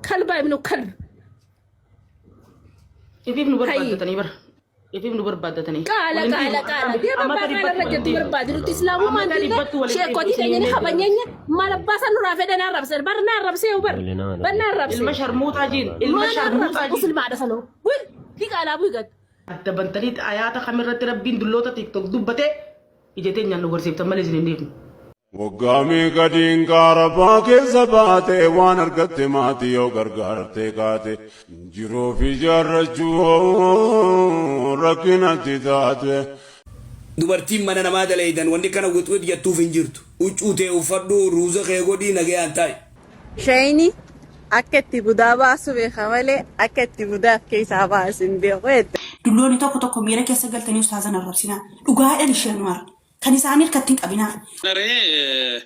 كلب ابن كلب كيف نبربادتني بر كيف نبربادتني قال يا بابا انا رجعت برباد الاسلام ما عندنا شيء كودي تاني خبنيني ما لباس نرا فدنا ربس برنا ربس وبر برنا ربس المشهر مو تاجين المشهر مو تاجين وصل بعد فلو وين دي قال ابو قد تبنتني آيات خمرت ربين دلوتا تيك توك دبته يجتين يانو ورسيبت ماليزين نديم وقامي قدين كاربا كزباتي وانرقت ماتي وقرقرتي قاتي جرو في جرجو ركنتي ذاتي dubartiin mana namaa daleeydan wanni kana wixwix jettuuf hin jirtu uccuutee uffadhu ruuza kee godhii nagayaan taa'e shayni akka itti budaa baasu beeka malee akka itti budaaf keessaa baasin beeku dulloonni tokko miira keessa galtanii ustaazan arrabsinaa dhugaadhaan isheen maara kan isaanii harkatti hin qabinaa. Naree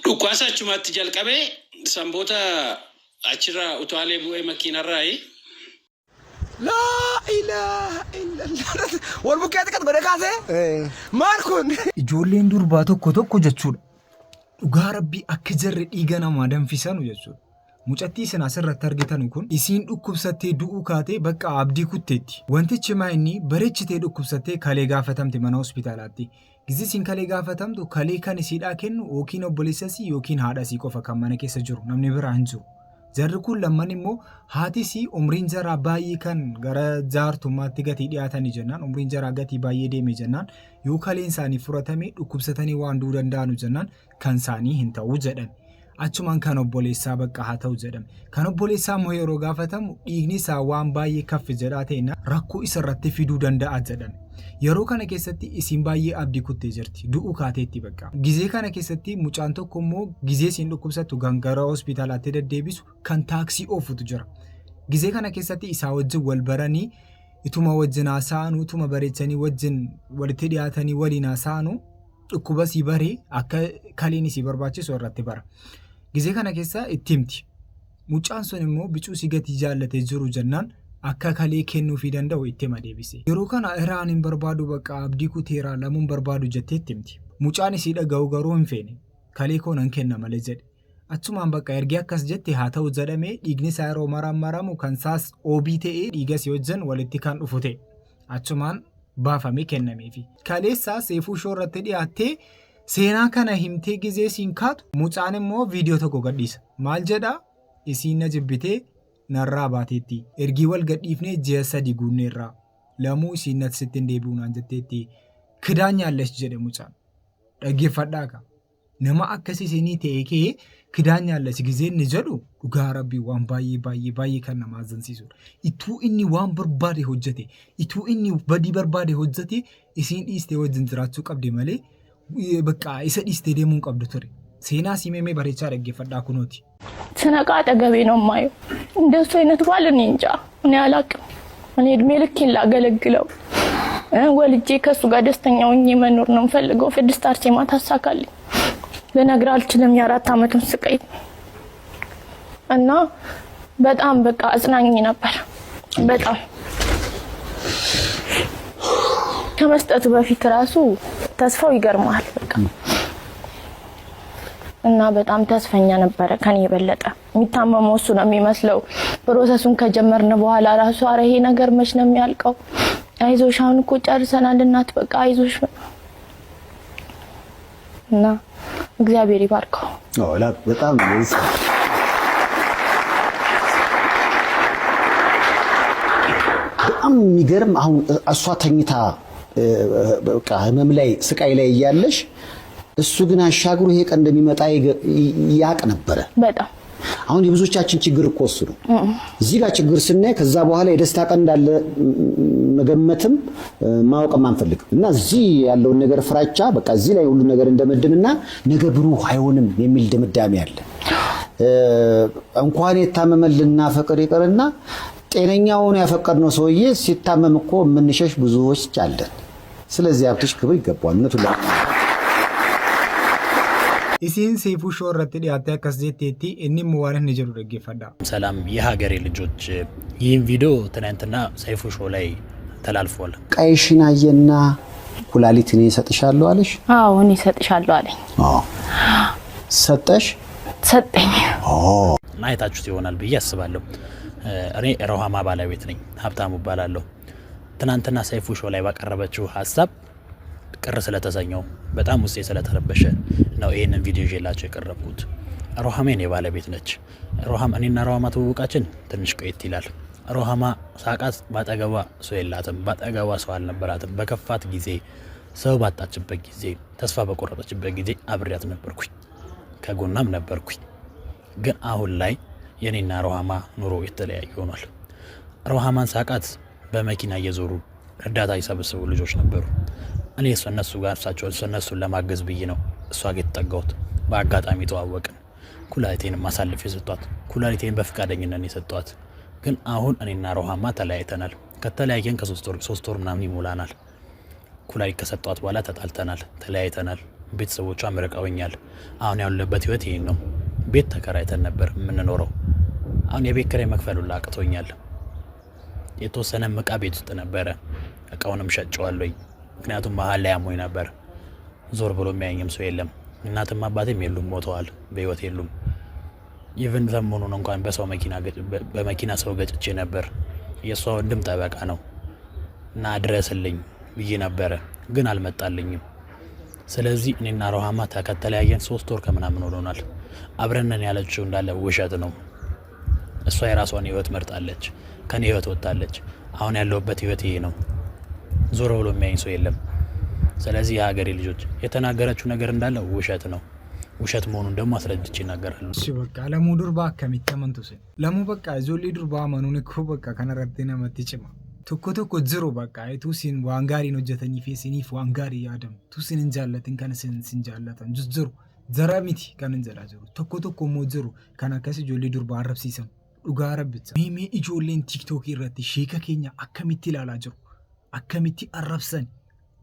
dhukwaasa achumaatti jalqabee sanboota achirraa utaalee bu'ee makiinarraayi. لا إله إلا الله والبكات قد قد كاسة ماركون ijoolleen durbaa tokko jechuudha dhugaa rabbii akka jarri dhiiga namaa danfisan jechuudha mucattii isin asirratti argitan kun isiin dhukkubsattee du'uu kaatee bakka abdii kutteetti wantichi maa inni bareechitee dhukkubsattee kalee gaafatamte mana hospitaalaatti gizisiin kalee gaafatamtu kalee kan isiidhaa kennu yookiin obboleessasii yookiin haadhasii qofa kan mana keessa jiru namni biraa hin jiru jarri kun lamman immoo haatisii umriin jaraa baay'ee kan gara jaartummaatti gatii dhiyaatanii jennaan umriin jaraa gatii baay'ee deeme jennaan yoo kaleen isaanii furatamee dhukkubsatanii waan du'uu danda'anu jennaan kan isaanii hin ta'uu jedhan achumaan kan obboleessaa bakka haa ta'u jedhame kan obboleessaa immoo yeroo gaafatamu dhiigni isaa waan baay'ee kaffi jedhaa ta'ina rakkoo isarratti fiduu danda'a jedhame yeroo kana keessatti isin baay'ee abdii kuttee jirti du'uu kaateetti bakka gizee kana keessatti mucaan tokko immoo gizee isin dhukkubsattu gara hospitaalaatti deddeebisu kan taaksii oofutu jira gizee kana keessatti isaa wajjin wal baranii ituma wajjin haasa'anu ituma bareechanii wajjin walitti dhiyaatanii waliin haasa'anu dhukkuba sii baree akka kaleen isii barbaachisu irratti bara gizee kana keessa itti himti mucaan sun immoo bicuu si gatii jaallatee jiru jennaan akka kalee kennuu fi danda'u itti madeebise yeroo kana iraan hin barbaadu bakka abdii kuteeraa lamuun barbaadu jettee itti himti mucaan isii dhaga'u garuu hin feene kalee koonan kenna malee jedhe achumaan bakka ergi akkas jette haa ta'u jedhamee dhiigni isaa yeroo maramu kan saas oobii ta'ee dhiiga si wajjin walitti kan dhufu ta'e achumaan baafamee kennameefi kaleessaa seefuu shoo irratti dhiyaattee seenaa kana himtee gizee siin kaatu mucaan immoo viidiyoo tokko gadhiisa maal jedhaa isiin na jibbitee narraa baateetti ergii wal gadhiifnee ji'a 3 guunneerraa lamuu isiin natti sittiin deebi'uunaan jetteetti kidaan nyaallesh jedhe mucaan dhaggeeffadhaa ka nama akkasii isinii ta'ee kee kidaan nyaallesh gizeen ni jedhu dhugaa rabbii waan baay'ee kan nama azansisuudha ituu inni waan barbaade hojjete ituu inni badii barbaade hojjete isiin dhiistee wajjin jiraachuu qabde malee bakka isa dhiistee deemuu qabdu ture seenaa simee bareechaa dhaggeeffadhaa kunooti ስነቃ አጠገቤ ነው ማየው እንደሱ አይነት ባል እኔ እንጃ እኔ አላቅም እኔ እድሜ ልኬን ላገለግለው ወልጄ ከሱ ጋር ደስተኛ ሆኜ መኖር ነው ፈልገው ፍድስት አርሴማ ታሳካልኝ ለነገር አልችልም የ4 አመቱን ስቃይ እና በጣም በቃ አጽናኝ ነበር በጣም ከመስጠቱ በፊት ራሱ ተስፋው ይገርማል በቃ እና በጣም ተስፈኛ ነበር ከኔ የበለጠ የሚታመመው እሱ ነው የሚመስለው ፕሮሰሱን ከጀመርን በኋላ ራሱ አረ ይሄ ነገር መች ነው የሚያልቀው አይዞሽ አሁን እኮ ጨርሰናል እናት በቃ አይዞሽ እና እግዚአብሔር ይባርከው ላ በጣም የሚገርም አሁን እሷ ተኝታ በቃ ህመም ላይ ስቃይ ላይ ያለሽ እሱ ግን አሻግሩ ይሄ ቀን እንደሚመጣ ያቅ ነበር በጣም አሁን የብዙዎቻችን ችግር እኮ እሱ ነው እዚህ ጋር ችግር ስናይ ከዛ በኋላ የደስታ ቀን እንዳለ መገመትም ማወቅም አንፈልግም እና እዚህ ያለውን ነገር ፍራቻ በቃ እዚህ ላይ ሁሉ ነገር እንደመድምና ነገ ብሩህ አይሆንም የሚል ድምዳሜ አለ እንኳን የታመመልና ፍቅር ይቀርና ጤነኛውን ያፈቀርነው ሰውዬ ሲታመም እኮ ምንሸሽ ብዙዎች አለን ስለዚህ አብትሽ ክብር ይገባዋል እነቱ isiin seefuu shoo irratti dhiyaattee akkas jetteetti inni immoo waan inni jedhu dhaggeeffadhaa ሰላም የሀገሬ ልጆች ይህን ቪዲዮ ትናንትና ሰይፉ ሾው ላይ ተላልፏል ቀይሽን አየና ኩላሊትን ይሰጥሻለሁ አለሽ አዎ እኔ ይሰጥሻለሁ አለኝ ሰጠሽ ሰጠኝ አይታችሁት ይሆናል ብዬ አስባለሁ። እኔ ሮሃማ ባለቤት ነኝ፣ ሀብታሙ እባላለሁ። ትናንትና ሰይፉ ሾው ላይ ባቀረበችው ሀሳብ ቅር ስለተሰኘው በጣም ውስጤ ስለተረበሸ ነው ይሄንን ቪዲዮ ይዤላችሁ የቀረብኩት። ሮሃማ የኔ ባለቤት ነች። እኔና ሮሃማ ትውውቃችን ትንሽ ቆየት ይላል። ሮሃማ ሳቃት ባጠገቧ ሰው የላትም፣ ባጠገቧ ሰው አልነበራትም። በከፋት ጊዜ፣ ሰው ባጣችበት ጊዜ፣ ተስፋ በቆረጠችበት ጊዜ አብሬያት ነበርኩኝ፣ ከጎናም ነበርኩኝ። ግን አሁን ላይ የኔና ሮሃማ ኑሮ የተለያየ ሆኗል። ሮሃማን ሳቃት በመኪና እየዞሩ እርዳታ ይሰበስቡ ልጆች ነበሩ። እኔ እነሱን ለማገዝ ብዬ ነው እሷ ጋር የተጠጋሁት። በአጋጣሚ ተዋወቅን። ኩላሊቴንም አሳልፌ የሰጧት፣ ኩላሊቴን በፍቃደኝነት የሰጧት። ግን አሁን እኔና ሮሃማ ተለያይተናል። ከተለያየን ከ3 ወር ምናምን ይሞላናል። ኩላሊት ከሰጧት በኋላ ተጣልተናል፣ ተለያይተናል። ቤተሰቦቿ ምርቀውኛል። አሁን ያለበት ህይወት ይሄን ነው። ቤት ተከራይተን ነበር የምንኖረው። አሁን የቤት ኪራይ መክፈል ሁሉ አቅቶኛል። የተወሰነ ዕቃ ቤት ውስጥ ነበረ፣ እቃውንም ሸጬዋለሁ። ምክንያቱም መሀል ላይ አሞኝ ነበር። ዞር ብሎ የሚያየኝም ሰው የለም። እናትም አባቴም የሉም፣ ሞተዋል፣ በህይወት የሉም። ኢቭን ሰሞኑን እንኳን በመኪና ሰው ገጭቼ ነበር። የእሷ ወንድም ጠበቃ ነው እና ድረስልኝ ብዬ ነበረ፣ ግን አልመጣልኝም። ስለዚህ እኔና ሮሃማ ከተለያየን 3 ወር ከምናምን ሆኖናል። አብረነን ያለችው እንዳለ ውሸት ነው። እሷ የራሷን ህይወት መርጣለች፣ ከኔ ህይወት ወጣለች። አሁን ያለሁበት ህይወት ይሄ ነው። ዞር ብሎ የሚያየኝ ሰው የለም። ስለዚህ የሀገሬ ልጆች የተናገረችው ነገር እንዳለ ውሸት ነው። ውሸት መሆኑን ደግሞ አስረድቼ ይናገራሉ። እሺ በቃ ለሙ ዱርባ ከሚተመንቱ ሰ ለሙ በቃ ዞሊ ዱርባ ማኑን እኮ በቃ ከነረተና መጥጭማ ቶኮ ዝሮ በቃ ቱሲን ዋንጋሪ ነው ጀተኒ ፌሲኒፍ ዋንጋሪ ያደም ቱሲን እንጃለትን ከነስን እንጃለትን ዝሮ ዘራሚቲ ከነንዘራዘሩ ቶኮ ሞዝሩ ከናከስ ጆሊ ዱርባ አረብሲሰም ዱጋ ረብት ሜ ኢጆሌን ቲክቶክ ይረቲ ሼከ ኬኛ አከሚቲ ላላጀሩ አከሚቲ አረብሰን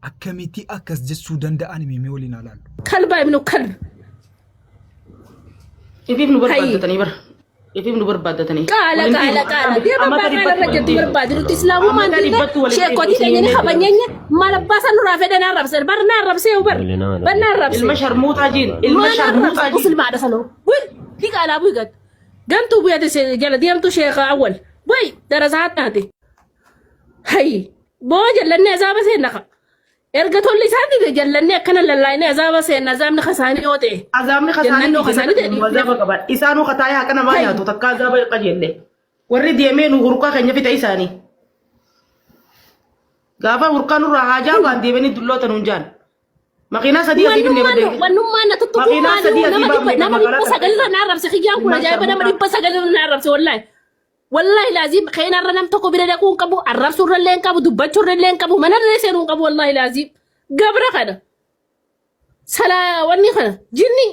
አከሚቲ አከስ ጀሱ ደንዳአን ሜ ወሊና ላሉ ከልባ ምኑ ከልብ ኢፊም ኑ በርባደተኒ በር ኢፊም ኑ በርባደተኒ ቃላ ዲባ ባረጀት በርባድሩ ኢስላሙ ማንዲ ሼኮቲ ደኝኒ ኸበኘኝ ማለባሳ ኑራ ፈደና ረብሰል በርና ረብሰው በር በና ረብሰ المشرموطه جين المشرموطه جين مسلم هذا سنو وين في قال ابوي قد قمتوا بيد جل ديمتو شيخ اول وي درسات هذه هي بوج لنا زابه هنا ارغتو لي ساندي جلنا كان للاينا زابه سينا زامن خساني وتي ازامن خساني وزابه قبل اسانو خطايا كان ما ياتو تكا زابه قجله وري ديمينو غرقا كنيا في تيساني غابا ورقانو راجا باندي بني دلو تنونجان ماكينا سدي دي بني بدي ونما نتطو ماكينا سدي دي نما بسغلنا نعرف سخيان كنا جاي بنا مري بسغلنا نعرف والله لازم خينا رنم تكو بيدا كون كبو عرب سور لين كبو دبچو لين كبو من رسيرون كبو والله لازم غبره خدا سلا وني خدا جني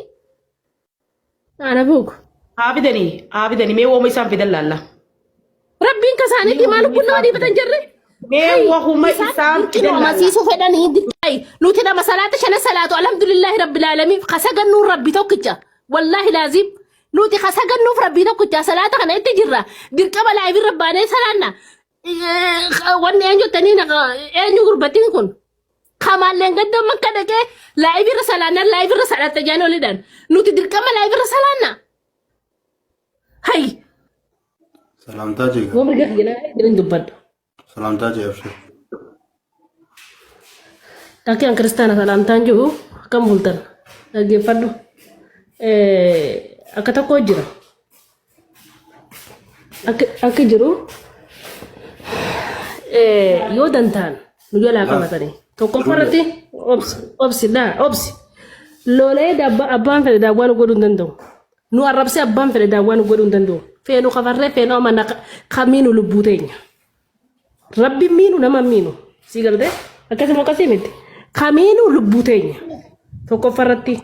انا بوك عابدني مي ومي سان في دلاله ربين كساني دي مالو كنا دي بتنجر مي وهما سان في دلاله ما سيسو فداني دي لو تدا مسالات شنا صلاه الحمد لله رب العالمين خسغن نور ربي توكجا والله لازم نوتي خسغن نوف ربي توكجا صلاه كان انتجرا ديركبا لاي رباني سلانا وني انجو تنينا انجو غربتين كون كمان لنگد مكدك لاي رسالة تجانو لدان نوتي ديركبا لاي رسالنا هاي سلامتا جي ومرغ جنا دين دبد سلامتا جي افشي تاكي ان كريستانا سلامتا جو كم بولتن اگي فدو akata ko jira ak jiro yo dantan nu yola ka matani to ko farati obsi lole da abban fere da wani godun dando nu arabse abban fere da wani godun dando fe no khavarre fe no man khaminu lubutenya rabbi minu nama minu sigarde akase mo kasimete khaminu lubutenya to ko farati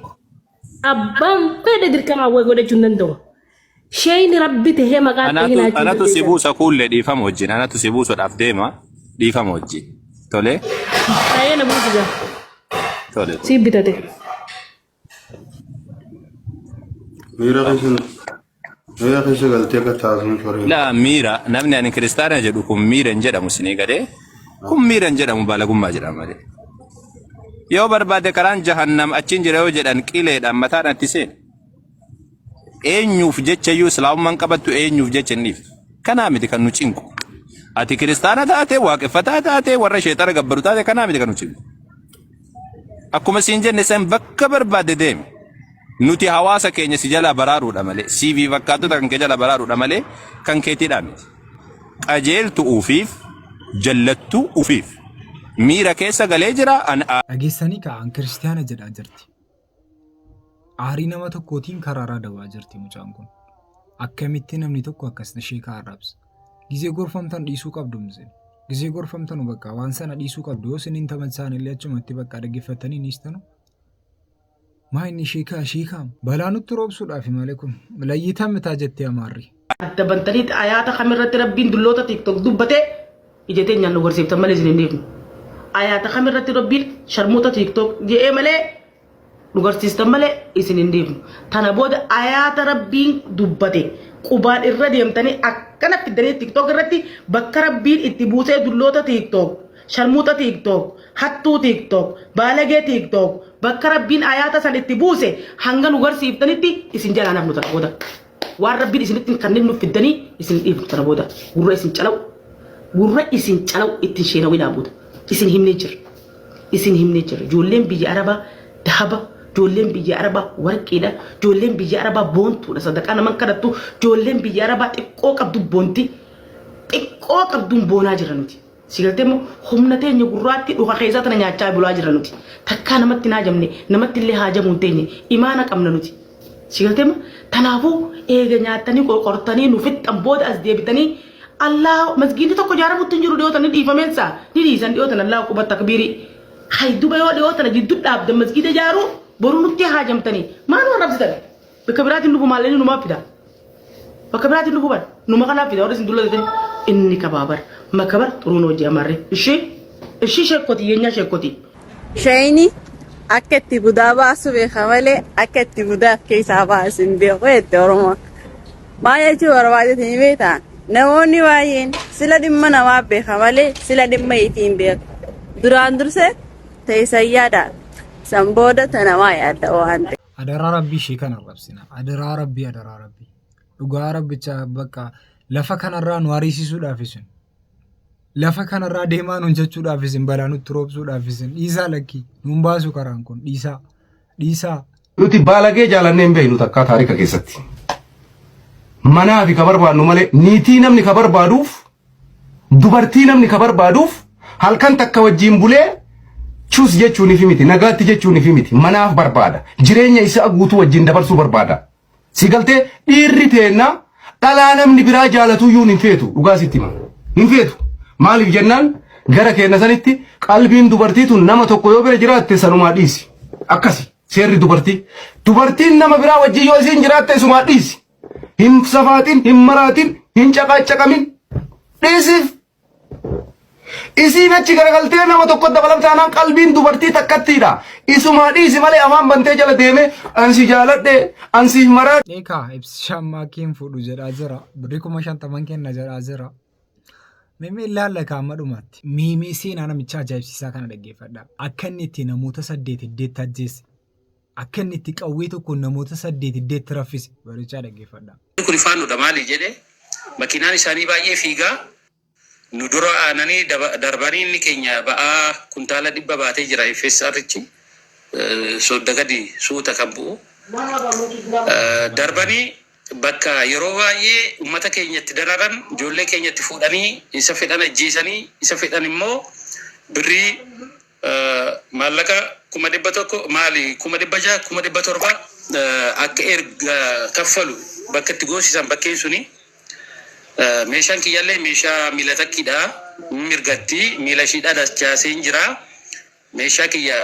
abban fede dirkama way gode chundando shayni rabbi te hema ga ana to sibusa kulle difam wajjin ana to sibusa dafdema difam wajjin tole ayena buziga tole sibitate mira kaysa galte ka taasum sore la mira namni an kristana jedu kum mira njeda musini gade kum mira njeda mubalagum majira made yo barbade karan jahannam achin jira yo jedan qileedhan mataadhaan tiseen eenyuuf jecha iyyuu islaamummaan qabattu eenyuuf jecha hin dhiiftu. Kanaa miti kan nu cinqu. Ati kiristaana taate waaqeffataa taate warra sheexana gabbaru taate kanaa miti kan nu cinqu. Akkuma siin jenne san bakka barbaade deemi. Nuti hawaasa keenya si jala baraaruudha malee CV fakkaattota kan kee jala baraaruudha malee kan keetiidhaan miti. Qajeeltu ufiif jallattu ufiif. Miira keessa galee jira dhageessanii ka'an kiristaana jedhaa jirti. Aarii nama tokkootiin karaaraa dabaa jirti mucaan kun. Akkamitti namni tokko akkas sheekaa arrabsa. Gizee gorfamtan dhiisuu qabdu mizeen. Gizee gorfamtan bakka waan sana dhiisuu qabdu yoo siniin tamasaan illee achumatti bakka dhaggeeffatanii niistanu. Maa inni sheekaa balaa nutti roobsuudhaaf malee kun layyitaa mitaa jettee amaarri. Adda bantaniit ayaata kamirratti rabbiin dulloota TikTok dubbatee ijatee nyaannu gorsiiftan malee isin hin deemnu. Ayaata kamirratti rabbiin sharmuuta TikTok je'ee malee nu gorsiistan malee isin hin deemnu. Tana booda ayaata rabbiin dubbate qubaan irra deemtanii akkana fidanii TikTok irratti bakka rabbiin itti buusee dulloota TikTok, sharmuuta TikTok, hattuu TikTok, baalagee TikTok bakka rabbiin ayaata san itti buuse hanga nu gorsiiftanitti isin jalaa nafnu tana booda. Waan rabbiin isinitti kanneen nu fidanii isin dhiifnu tana booda. Gurra isin calaw ittiin sheenawii dhaabuuta. Isin himnee jira. Ijoolleen biyya Arabaa dahaba, ijoolleen biyya Arabaa warqiidha, ijoolleen biyya Arabaa boontuudha. Sadaqaa naman kadhattu ijoolleen biyya Arabaa xiqqoo qabdu boonti. Xiqqoo qabduun boonaa jira nuti. Sigaltee immoo humna teenya gurraatti dhuka keessaa tana nyaachaa bulaa jira nuti. Takkaa namatti naajamne namatti illee haajamuu hin teenye imaana qabna nuti. Sigaltee immoo tanaafuu eega nyaatanii qorqortanii nu fixxan booda as deebitanii Allah masgiidni tokko jaaramutti hin jiru dhiyootan ni dhiifameensa ni dhiisan dhiyootan Allah quba takbiiri. Hayduba yoo dhiyootan gidduu dhaabdan masgiida jaaru boru nutti haajamtanii maal warrabsitan bakka biraatiin dhufu maalleen numaa fida. Bakka biraatiin dhufu ban numa kanaaf fida warri isin dullatan inni kabaabar makabar xuruun hojii amarre ishii sheekkotii yeenyaa sheekkotii. Shayini akka itti budaa baasu beeka malee akka itti budaaf keessaa baasu hin beeku jette Oromoo. Maal jechuun barbaadeetiin beektaa? Namoonni baay'een sila dhimma namaa beeka malee sila dhimma itiin beeku. Duraan dursee teessan yaada san booda ta namaa yaadda waan ta'e. Adaraa rabbii ishee kan arrabsina. Adaraa rabbii. Dhugaa rabbicha bakka lafa kanarraa nu hariisisuudhaaf isin. Lafa kanarraa deemaa nuun jechuudhaaf isin balaa nutti roobsuudhaaf isin. Dhiisaa lakkii nuun baasu karaan kun dhiisaa. Nuti baalagee jaalannee hin beeknu takkaa taarika keessatti. Manaa fi ka barbaadnu malee niitii namni ka barbaaduuf dubartii namni ka barbaaduuf halkan takka wajjin bulee chus jechuun ifi miti nagaatti jechuun ifi miti manaaf barbaada jireenya isaa guutuu wajjin dabarsuu barbaada. Sigaltee dhiirri teenna dhalaa namni biraa jaalatu iyyuu hin feetu dhugaa sitti hin feetu. Maaliif jennaan gara keenya sanitti qalbiin dubartii tun nama tokko yoo bira jiraatte sanumaa dhiisi. Akkasi seerri dubartiin nama biraa wajjin yoo isiin jiraatte sumaa dhiisi. Hin safaatin, hin maraatin, hin caqaaqamin. Dhiisiif. Isiin achi garagaltee nama tokko dabalamtaanaan qalbiin dubartii takkattiidha. Isumaa dhiisi malee afaan bantee jala deeme ansi jaaladhe, ansi maraa. Eekaa ibsishaan maakiin fuudhu jedhaa jira. Birrii 50,000 kenna jedhaa jira. Meemee ilaalla kaama dhumaatti. Meemee seenaa namicha ajaa'ibsiisaa kana dhaggeeffadha. Akka inni itti namoota 8 ajjeesse. Akka inni itti qawwee tokko namoota 8 raffise barichaa dhaggeeffadha. Kun ifaanudha maali jedhee makiinaan isaanii baay'ee fiigaa nu dura aananii darbanii inni keenya ba'aa kuntaala 100 baatee jira FSR'chi sodda gadi suuta kan bu'u darbanii bakka yeroo baay'ee uummata keenyatti dararan ijoollee keenyatti fuudhanii isa fedhan ajjeesanii isa fedhan immoo birrii maallaqa 100,000 maali 100,000 1,700 akka erga kaffalu bakka itti goosisan bakkeen suni meeshaan kiyyaallee meeshaa miila takkiidha mirgatti miila shiidhaa dachaasee hin jira meeshaa kiyya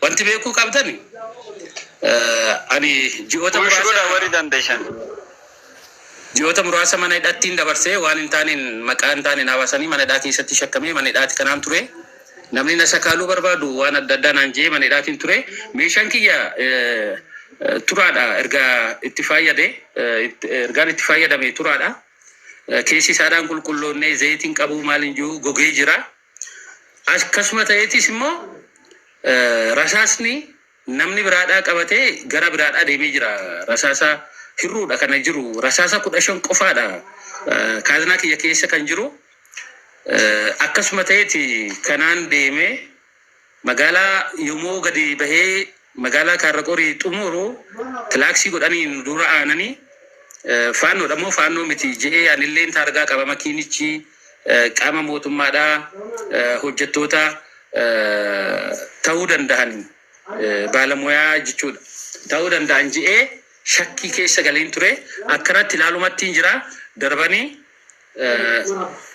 wanti beekuu qabdan ani ji'oota muraasa mana hidhaattiin dabarsee waan hin taaneen maqaa hin taaneen hawaasanii mana hidhaa keessatti shakkamee mana hidhaatti kanaan ture. Namni na sakaaluu barbaadu waan adda addaa naan jee mana hidhaatiin ture. Meeshaan kiyya turaadha ergaan itti fayyadame turaadha. Keessi isaadhaan qulqulloonnee zayitiin qabu maaliin jiru gogee jira. Akkasuma ta'eetis immoo rasaasni namni biraadhaa qabatee gara biraadhaa deemee jira rasaasa hirruudha kana jiru rasaasa 15 qofaadha kaazanaa kiyya keessa kan jiru akkasuma ta'eeti kanaan deemee magaalaa yommuu gadi bahee magaalaa Kaarraqorii xumuru tilaaksii godhanii dura aananii faannoodha moo faannoo miti jedhee anillee taargaa qaba makiinichi qaama mootummaadhaa hojjettoota ta'uu danda'an baalamoyaa jechuudha ta'uu danda'an jedhee shakkii keessa galeen ture akkanatti ilaalumatti jira darbanii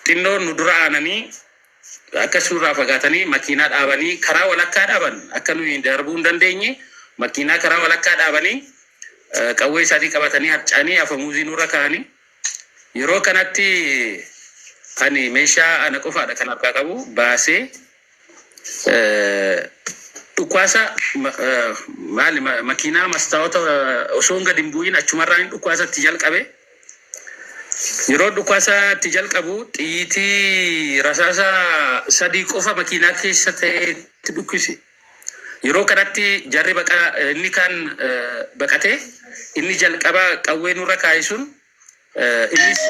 xinnoon nu dura aananii akka suuraa fagaatanii makiinaa dhaabanii karaa walakkaa dhaaban akka nuyi darbuu hin dandeenye makiinaa karaa walakkaa dhaabanii qawwee isaanii qabatanii harcaanii afamuuzii nurra kaa'anii yeroo kanatti ani meeshaa ana qofaadha kan harkaa qabu baasee dhukwaasa maali makiinaa mastaawota osoo gadi hin bu'in achumarraan dhukwaasatti jalqabe yeroo dhukwaasatti jalqabu xiyyitii rasaasa 3 qofa makiinaa keessa ta'etti dhukkise yeroo kanatti jarri inni kan baqate inni jalqaba qawwee nurra kaa'e sun innis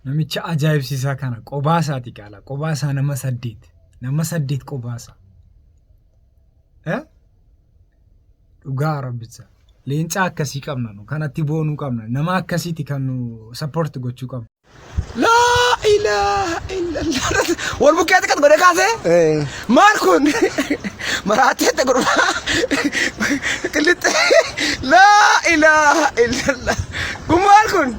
namicha ajaa'ibsiisaa kana qobaasaati qaala qobaasaa nama 8 qobaasaa dhugaa rabbicha leenca akkasii qabna nu kanatti boonuu qabna nama akkasiiti kan nu support gochuu qabna la ilaha illallah wal bukeeti kan godhe kaase maal kun maraatee gurba qilixxe la ilaha illallah kun maal kun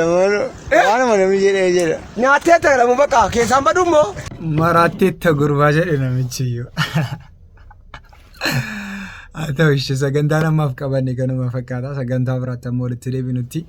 lamano waan manami jedhe nyaatee ta'e lamu baqa keessaan badummo maraatee gurba jedhe namichiyyoo Atau ishi sagantaa namaaf qabanne kanuma fakkaata sagantaa biraatti ammoo walitti deebinutti